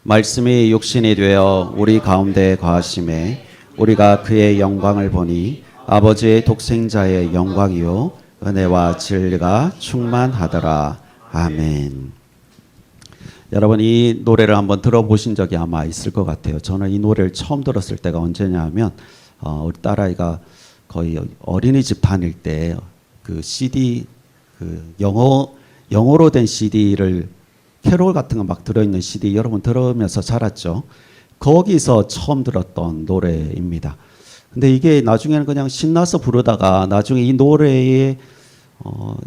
말씀이 육신이 되어 우리 가운데 거하심에 우리가 그의 영광을 보니 아버지의 독생자의 영광이요 은혜와 진리가 충만하더라. 아멘. 여러분, 이 노래를 한번 들어보신 적이 아마 있을 것 같아요. 저는 이 노래를 처음 들었을 때가 언제냐 하면 우리 딸아이가 거의 어린이집 다닐 때 그 CD, 그 영어로 된 CD를 캐롤 같은 거 막 들어있는 CD 여러분 들으면서 자랐죠. 거기서 처음 들었던 노래입니다. 근데 이게 나중에는 그냥 신나서 부르다가 나중에 이 노래의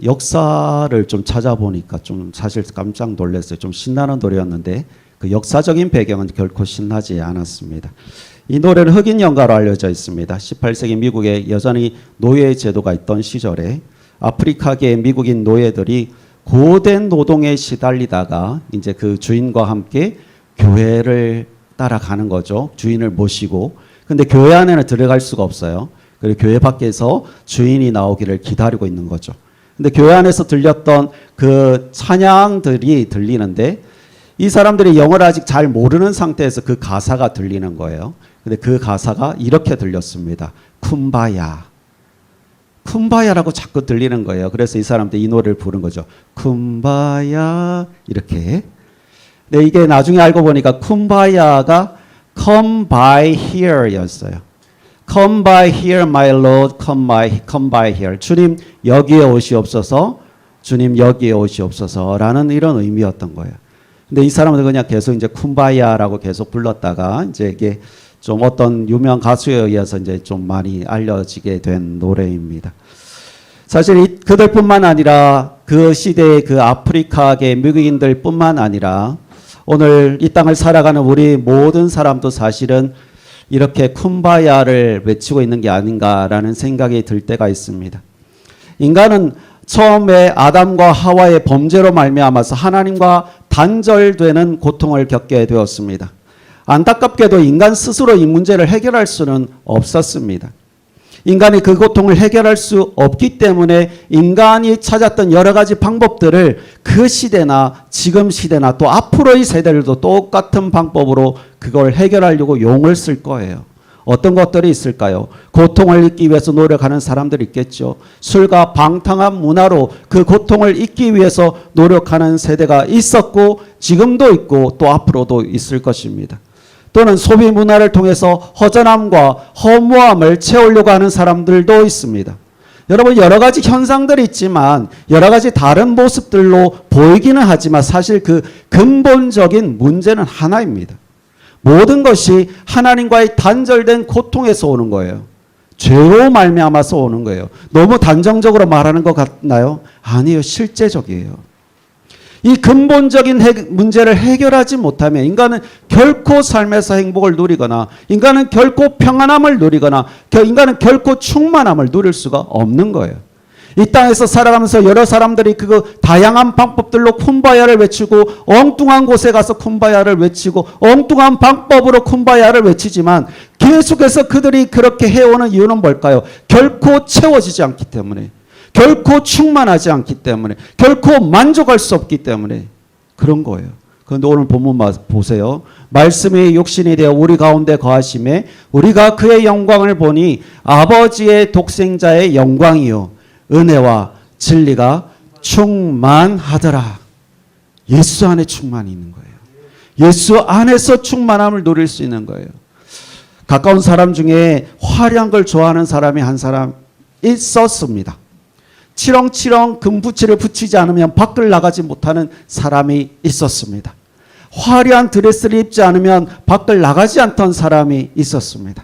역사를 좀 찾아보니까 좀 사실 깜짝 놀랐어요. 좀 신나는 노래였는데 그 역사적인 배경은 결코 신나지 않았습니다. 이 노래는 흑인 연가로 알려져 있습니다. 18세기 미국에 여전히 노예 제도가 있던 시절에 아프리카계 미국인 노예들이 고된 노동에 시달리다가 이제 그 주인과 함께 교회를 따라가는 거죠. 주인을 모시고. 근데 교회 안에는 들어갈 수가 없어요. 그리고 교회 밖에서 주인이 나오기를 기다리고 있는 거죠. 근데 교회 안에서 들렸던 그 찬양들이 들리는데 이 사람들이 영어를 아직 잘 모르는 상태에서 그 가사가 들리는 거예요. 근데 그 가사가 이렇게 들렸습니다. 쿰바야. 쿰바야라고 자꾸 들리는 거예요. 그래서 이 사람들이 이 노래를 부른 거죠. 쿰바야 이렇게. 근데 이게 나중에 알고 보니까 쿰바야가 Come by here 였어요. Come by here my Lord, come by here. 주님 여기에 오시옵소서, 주님 여기에 오시옵소서 라는 이런 의미였던 거예요. 근데 이 사람들 그냥 계속 이제 쿰바야라고 계속 불렀다가 이제 이게 좀 어떤 유명 가수에 의해서 이제 좀 많이 알려지게 된 노래입니다. 사실 그들뿐만 아니라 그 시대의 그 아프리카계 미국인들뿐만 아니라 오늘 이 땅을 살아가는 우리 모든 사람도 사실은 이렇게 쿰바야를 외치고 있는 게 아닌가라는 생각이 들 때가 있습니다. 인간은 처음에 아담과 하와의 범죄로 말미암아서 하나님과 단절되는 고통을 겪게 되었습니다. 안타깝게도 인간 스스로 이 문제를 해결할 수는 없었습니다. 인간이 그 고통을 해결할 수 없기 때문에 인간이 찾았던 여러 가지 방법들을 그 시대나 지금 시대나 또 앞으로의 세대들도 똑같은 방법으로 그걸 해결하려고 용을 쓸 거예요. 어떤 것들이 있을까요? 고통을 잊기 위해서 노력하는 사람들이 있겠죠. 술과 방탕한 문화로 그 고통을 잊기 위해서 노력하는 세대가 있었고 지금도 있고 또 앞으로도 있을 것입니다. 또는 소비 문화를 통해서 허전함과 허무함을 채우려고 하는 사람들도 있습니다. 여러분 여러 가지 현상들이 있지만 여러 가지 다른 모습들로 보이기는 하지만 사실 그 근본적인 문제는 하나입니다. 모든 것이 하나님과의 단절된 고통에서 오는 거예요. 죄로 말미암아서 오는 거예요. 너무 단정적으로 말하는 것 같나요? 아니에요. 실제적이에요. 이 근본적인 문제를 해결하지 못하면 인간은 결코 삶에서 행복을 누리거나 인간은 결코 평안함을 누리거나 인간은 결코 충만함을 누릴 수가 없는 거예요. 이 땅에서 살아가면서 여러 사람들이 그 다양한 방법들로 쿰바야를 외치고 엉뚱한 곳에 가서 쿰바야를 외치고 엉뚱한 방법으로 쿰바야를 외치지만 계속해서 그들이 그렇게 해오는 이유는 뭘까요? 결코 채워지지 않기 때문에, 결코 충만하지 않기 때문에, 결코 만족할 수 없기 때문에 그런 거예요. 그런데 오늘 본문 보세요. 말씀이 육신이 되어 우리 가운데 거하심에 우리가 그의 영광을 보니 아버지의 독생자의 영광이요 은혜와 진리가 충만하더라. 예수 안에 충만이 있는 거예요. 예수 안에서 충만함을 누릴 수 있는 거예요. 가까운 사람 중에 화려한 걸 좋아하는 사람이 한 사람 있었습니다. 치렁치렁 금붙이를 붙이지 않으면 밖을 나가지 못하는 사람이 있었습니다. 화려한 드레스를 입지 않으면 밖을 나가지 않던 사람이 있었습니다.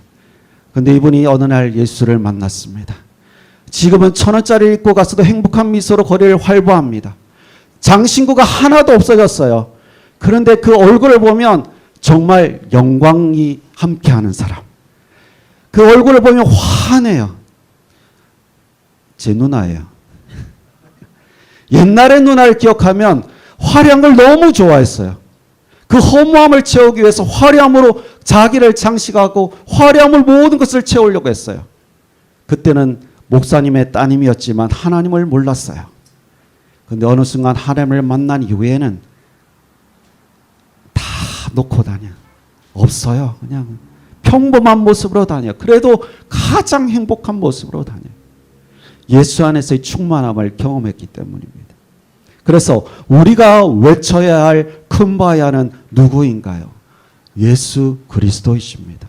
그런데 이분이 어느 날 예수를 만났습니다. 지금은 1,000원짜리 입고 가서도 행복한 미소로 거리를 활보합니다. 장신구가 하나도 없어졌어요. 그런데 그 얼굴을 보면 정말 영광이 함께하는 사람. 그 얼굴을 보면 환해요. 제 누나예요. 옛날의 누나를 기억하면 화려한 걸 너무 좋아했어요. 그 허무함을 채우기 위해서 화려함으로 자기를 장식하고 화려함을 모든 것을 채우려고 했어요. 그때는 목사님의 따님이었지만 하나님을 몰랐어요. 그런데 어느 순간 하나님을 만난 이후에는 다 놓고 다녀. 없어요. 그냥 평범한 모습으로 다녀. 그래도 가장 행복한 모습으로 다녀. 예수 안에서의 충만함을 경험했기 때문입니다. 그래서 우리가 외쳐야 할 큼바야는 누구인가요? 예수 그리스도이십니다.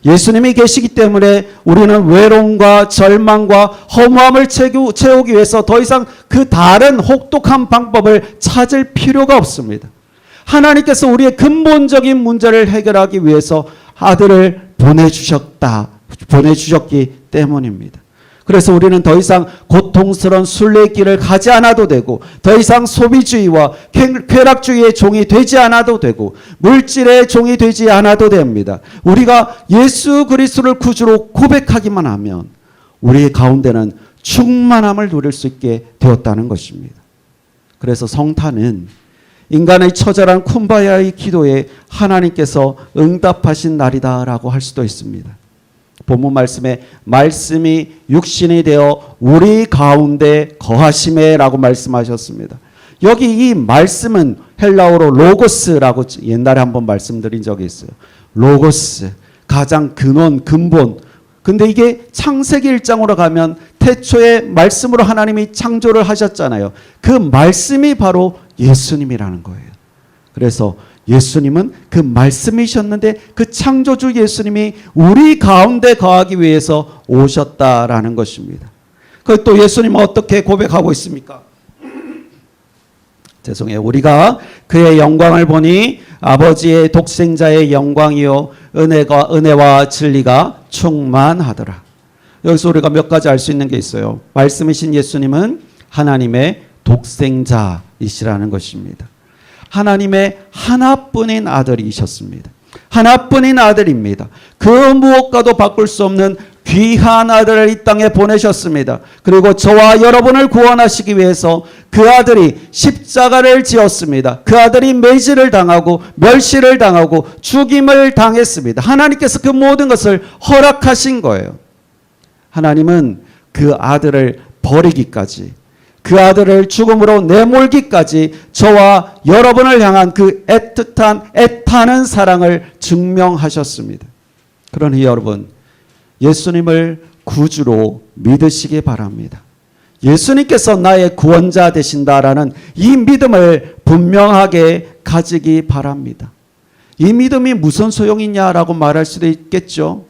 예수님이 계시기 때문에 우리는 외로움과 절망과 허무함을 채우기 위해서 더 이상 그 다른 혹독한 방법을 찾을 필요가 없습니다. 하나님께서 우리의 근본적인 문제를 해결하기 위해서 아들을 보내주셨기 때문입니다. 그래서 우리는 더 이상 고통스러운 순례의 길을 가지 않아도 되고, 더 이상 소비주의와 쾌락주의의 종이 되지 않아도 되고, 물질의 종이 되지 않아도 됩니다. 우리가 예수 그리스도를 구주로 고백하기만 하면 우리 가운데는 충만함을 누릴 수 있게 되었다는 것입니다. 그래서 성탄은 인간의 처절한 쿰바야의 기도에 하나님께서 응답하신 날이다라고 할 수도 있습니다. 본문 말씀에 말씀이 육신이 되어 우리 가운데 거하심에라고 말씀하셨습니다. 여기 이 말씀은 헬라어로 로고스라고 옛날에 한번 말씀드린 적이 있어요. 로고스, 가장 근본. 근데 이게 창세기 1장으로 가면 태초에 말씀으로 하나님이 창조를 하셨잖아요. 그 말씀이 바로 예수님이라는 거예요. 그래서 예수님은 그 말씀이셨는데 그 창조주 예수님이 우리 가운데 거하기 위해서 오셨다라는 것입니다. 또 예수님은 어떻게 고백하고 있습니까? 죄송해요. 우리가 그의 영광을 보니 아버지의 독생자의 영광이요 은혜와 진리가 충만하더라. 여기서 우리가 몇 가지 알 수 있는 게 있어요. 말씀이신 예수님은 하나님의 독생자이시라는 것입니다. 하나님의 하나뿐인 아들이셨습니다. 하나뿐인 아들입니다. 그 무엇과도 바꿀 수 없는 귀한 아들을 이 땅에 보내셨습니다. 그리고 저와 여러분을 구원하시기 위해서 그 아들이 십자가를 지었습니다. 그 아들이 매질을 당하고 멸시를 당하고 죽임을 당했습니다. 하나님께서 그 모든 것을 허락하신 거예요. 하나님은 그 아들을 버리기까지, 그 아들을 죽음으로 내몰기까지 저와 여러분을 향한 그 애타는 사랑을 증명하셨습니다. 그러니 여러분, 예수님을 구주로 믿으시기 바랍니다. 예수님께서 나의 구원자 되신다라는 이 믿음을 분명하게 가지기 바랍니다. 이 믿음이 무슨 소용이냐라고 말할 수도 있겠죠.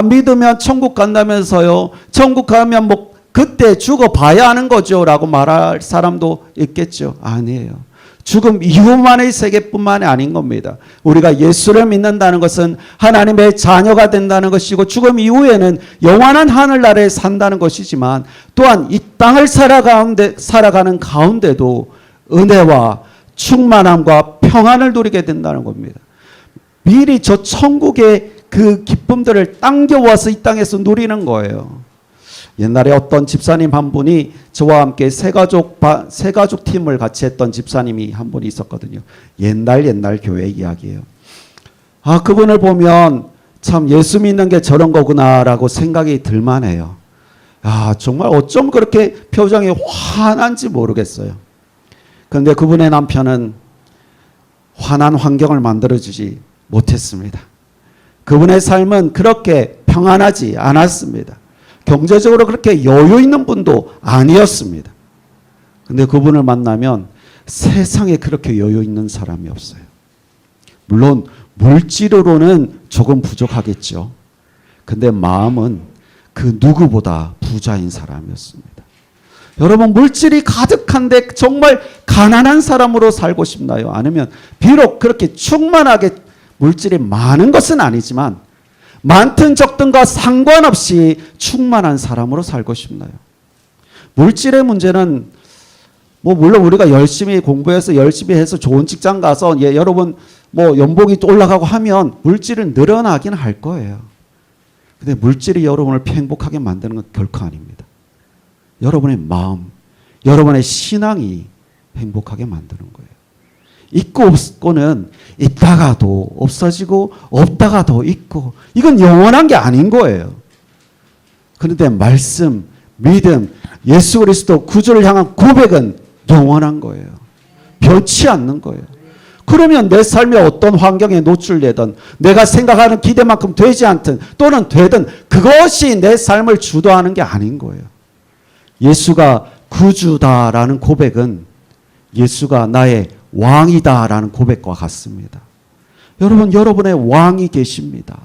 믿으면 천국 간다면서요. 천국 가면 그때 죽어봐야 하는 거죠 라고 말할 사람도 있겠죠. 아니에요. 죽음 이후만의 세계뿐만이 아닌 겁니다. 우리가 예수를 믿는다는 것은 하나님의 자녀가 된다는 것이고, 죽음 이후에는 영원한 하늘나라에 산다는 것이지만, 또한 이 땅을 살아가는 가운데도 은혜와 충만함과 평안을 누리게 된다는 겁니다. 미리 저 천국의 그 기쁨들을 당겨와서 이 땅에서 누리는 거예요. 옛날에 어떤 집사님 한 분이 저와 함께 새가족 팀을 같이 했던 집사님이 한 분이 있었거든요. 옛날 교회 이야기예요. 그분을 보면 참 예수 믿는 게 저런 거구나라고 생각이 들만해요. 정말 어쩜 그렇게 표정이 환한지 모르겠어요. 그런데 그분의 남편은 환한 환경을 만들어주지 못했습니다. 그분의 삶은 그렇게 평안하지 않았습니다. 경제적으로 그렇게 여유 있는 분도 아니었습니다. 근데 그분을 만나면 세상에 그렇게 여유 있는 사람이 없어요. 물론 물질으로는 조금 부족하겠죠. 근데 마음은 그 누구보다 부자인 사람이었습니다. 여러분, 물질이 가득한데 정말 가난한 사람으로 살고 싶나요? 아니면 비록 그렇게 충만하게 물질이 많은 것은 아니지만 많든 적든과 상관없이 충만한 사람으로 살고 싶나요? 물질의 문제는 물론 우리가 열심히 공부해서 열심히 해서 좋은 직장 가서 여러분 연봉이 올라가고 하면 물질은 늘어나긴 할 거예요. 근데 물질이 여러분을 행복하게 만드는 건 결코 아닙니다. 여러분의 마음, 여러분의 신앙이 행복하게 만드는 거예요. 있고 없고는 있다가도 없어지고 없다가도 있고, 이건 영원한 게 아닌 거예요. 그런데 말씀, 믿음, 예수 그리스도 구주를 향한 고백은 영원한 거예요. 변치 않는 거예요. 그러면 내 삶이 어떤 환경에 노출되든 내가 생각하는 기대만큼 되지 않든 또는 되든 그것이 내 삶을 주도하는 게 아닌 거예요. 예수가 구주다라는 고백은 예수가 나의 왕이다라는 고백과 같습니다. 여러분, 여러분의 왕이 계십니다.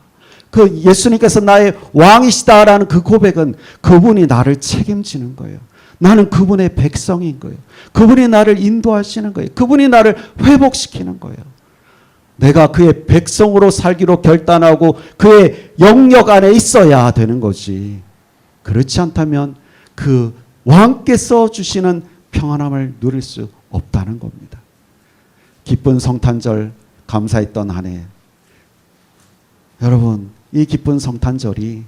그 예수님께서 나의 왕이시다라는 그 고백은 그분이 나를 책임지는 거예요. 나는 그분의 백성인 거예요. 그분이 나를 인도하시는 거예요. 그분이 나를 회복시키는 거예요. 내가 그의 백성으로 살기로 결단하고 그의 영역 안에 있어야 되는 거지. 그렇지 않다면 그 왕께서 주시는 평안함을 누릴 수 없다는 겁니다. 기쁜 성탄절 감사했던 한 해. 여러분, 이 기쁜 성탄절이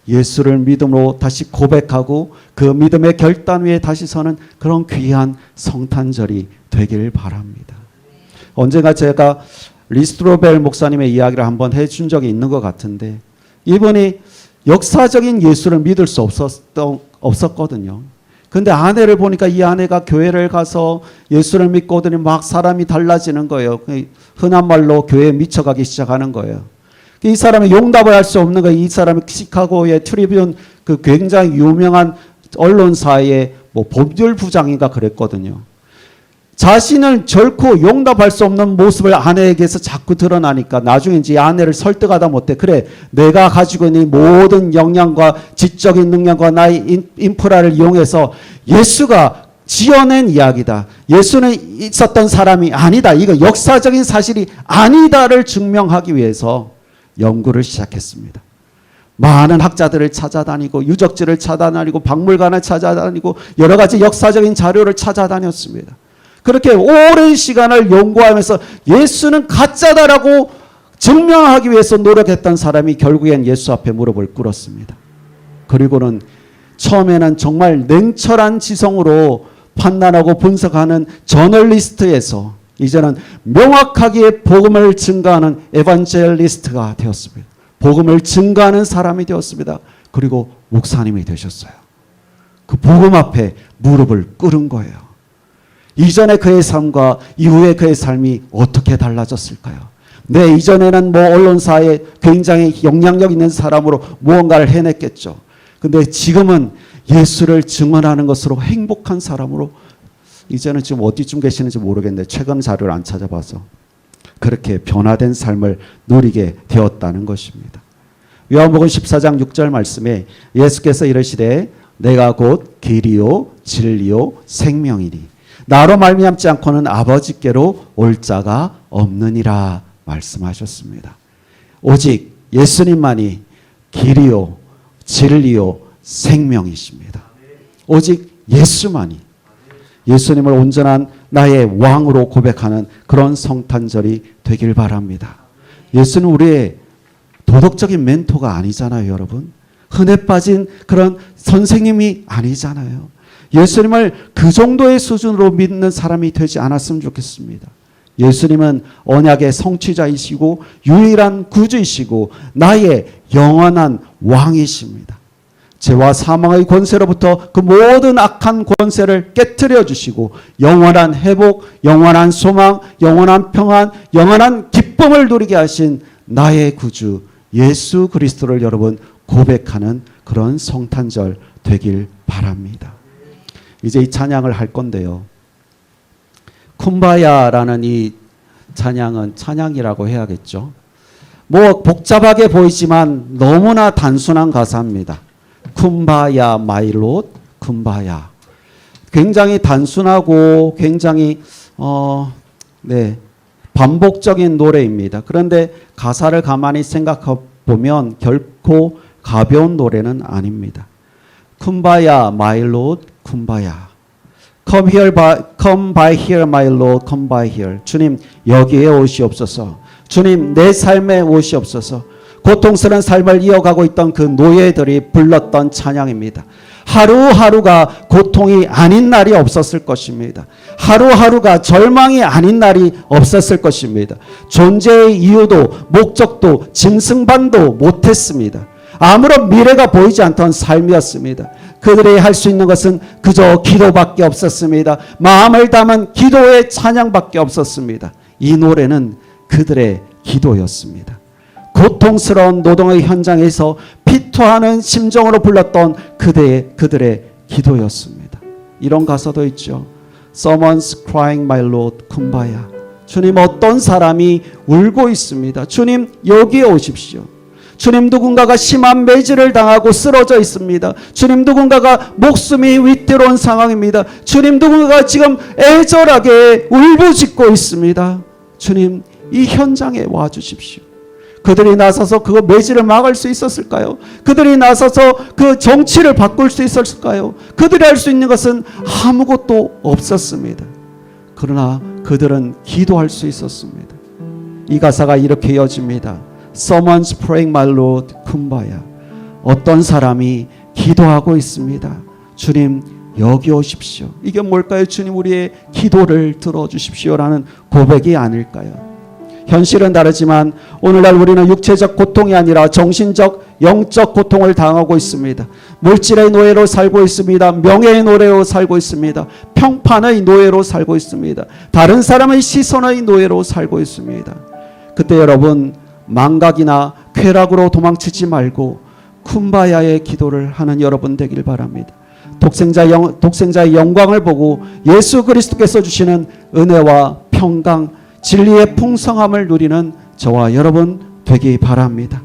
예수를 믿음으로 다시 고백하고 그 믿음의 결단 위에 다시 서는 그런 귀한 성탄절이 되길 바랍니다. 언젠가 제가 리스트로벨 목사님의 이야기를 한번 해준 적이 있는 것 같은데 이분이 역사적인 예수를 믿을 수 없었거든요. 근데 아내를 보니까 이 아내가 교회를 가서 예수를 믿고 오더니 막 사람이 달라지는 거예요. 흔한 말로 교회에 미쳐가기 시작하는 거예요. 이 사람이 용납을 할 수 없는 거예요. 이 사람이 시카고의 트리뷴 그 굉장히 유명한 언론사의 뭐 법률 부장인가 그랬거든요. 자신을 결코 용납할 수 없는 모습을 아내에게서 자꾸 드러나니까 나중에 이제 아내를 설득하다 못해. 그래, 내가 가지고 있는 모든 역량과 지적인 능력과 나의 인프라를 이용해서 예수가 지어낸 이야기다. 예수는 있었던 사람이 아니다. 이거 역사적인 사실이 아니다를 증명하기 위해서 연구를 시작했습니다. 많은 학자들을 찾아다니고 유적지를 찾아다니고 박물관을 찾아다니고 여러 가지 역사적인 자료를 찾아다녔습니다. 그렇게 오랜 시간을 연구하면서 예수는 가짜다라고 증명하기 위해서 노력했던 사람이 결국엔 예수 앞에 무릎을 꿇었습니다. 그리고는 처음에는 정말 냉철한 지성으로 판단하고 분석하는 저널리스트에서 이제는 명확하게 복음을 증가하는 에반젤리스트가 되었습니다. 복음을 증가하는 사람이 되었습니다. 그리고 목사님이 되셨어요. 그 복음 앞에 무릎을 꿇은 거예요. 이전의 그의 삶과 이후의 그의 삶이 어떻게 달라졌을까요? 네, 이전에는 뭐 언론사에 굉장히 영향력 있는 사람으로 무언가를 해냈겠죠. 근데 지금은 예수를 증언하는 것으로 행복한 사람으로 이제는 지금 어디쯤 계시는지 모르겠는데 최근 자료를 안 찾아봐서 그렇게 변화된 삶을 누리게 되었다는 것입니다. 요한복음 14장 6절 말씀에 예수께서 이르시되 내가 곧 길이요 진리요 생명이니 나로 말미암지 않고는 아버지께로 올 자가 없느니라 말씀하셨습니다. 오직 예수님만이 길이요 진리요 생명이십니다. 오직 예수만이 예수님을 온전한 나의 왕으로 고백하는 그런 성탄절이 되길 바랍니다. 예수는 우리의 도덕적인 멘토가 아니잖아요, 여러분. 흔해 빠진 그런 선생님이 아니잖아요. 예수님을 그 정도의 수준으로 믿는 사람이 되지 않았으면 좋겠습니다. 예수님은 언약의 성취자이시고 유일한 구주이시고 나의 영원한 왕이십니다. 죄와 사망의 권세로부터 그 모든 악한 권세를 깨트려 주시고 영원한 회복, 영원한 소망, 영원한 평안, 영원한 기쁨을 누리게 하신 나의 구주 예수 그리스도를 여러분 고백하는 그런 성탄절 되길 바랍니다. 이제 이 찬양을 할 건데요. 쿰바야라는 이 찬양은 찬양이라고 해야겠죠. 뭐 복잡하게 보이지만 너무나 단순한 가사입니다. 쿰바야 마이 롯 쿰바야. 굉장히 단순하고 굉장히 반복적인 노래입니다. 그런데 가사를 가만히 생각해 보면 결코 가벼운 노래는 아닙니다. 쿰바야 마이 롯 쿰바야. Come by here my Lord, come by here. 주님 여기에 오시옵소서. 주님 내 삶에 오시옵소서. 고통스러운 삶을 이어가고 있던 그 노예들이 불렀던 찬양입니다. 하루하루가 고통이 아닌 날이 없었을 것입니다. 하루하루가 절망이 아닌 날이 없었을 것입니다. 존재의 이유도 목적도 짐승반도 못했습니다. 아무런 미래가 보이지 않던 삶이었습니다. 그들이 할 수 있는 것은 그저 기도밖에 없었습니다. 마음을 담은 기도의 찬양밖에 없었습니다. 이 노래는 그들의 기도였습니다. 고통스러운 노동의 현장에서 피투하는 심정으로 불렀던 그들의 기도였습니다. 이런 가사도 있죠. Someone's crying, my Lord, 쿰바야. 주님, 어떤 사람이 울고 있습니다. 주님, 여기에 오십시오. 주님, 누군가가 심한 매질을 당하고 쓰러져 있습니다. 주님, 누군가가 목숨이 위태로운 상황입니다. 주님, 누군가가 지금 애절하게 울부짖고 있습니다. 주님, 이 현장에 와 주십시오. 그들이 나서서 그 매질을 막을 수 있었을까요? 그들이 나서서 그 정치를 바꿀 수 있었을까요? 그들이 할 수 있는 것은 아무것도 없었습니다. 그러나 그들은 기도할 수 있었습니다. 이 가사가 이렇게 이어집니다. Someone's praying, my Lord, 쿰바야. 어떤 사람이 기도하고 있습니다. 주님, 여기 오십시오. 이게 뭘까요? 주님, 우리의 기도를 들어주십시오라는 고백이 아닐까요? 현실은 다르지만 오늘날 우리는 육체적 고통이 아니라 정신적, 영적 고통을 당하고 있습니다. 물질의 노예로 살고 있습니다. 명예의 노예로 살고 있습니다. 평판의 노예로 살고 있습니다. 다른 사람의 시선의 노예로 살고 있습니다. 그때 여러분, 망각이나 쾌락으로 도망치지 말고 쿰바야의 기도를 하는 여러분 되길 바랍니다. 독생자의 영광을 보고 예수 그리스도께서 주시는 은혜와 평강, 진리의 풍성함을 누리는 저와 여러분 되기 바랍니다.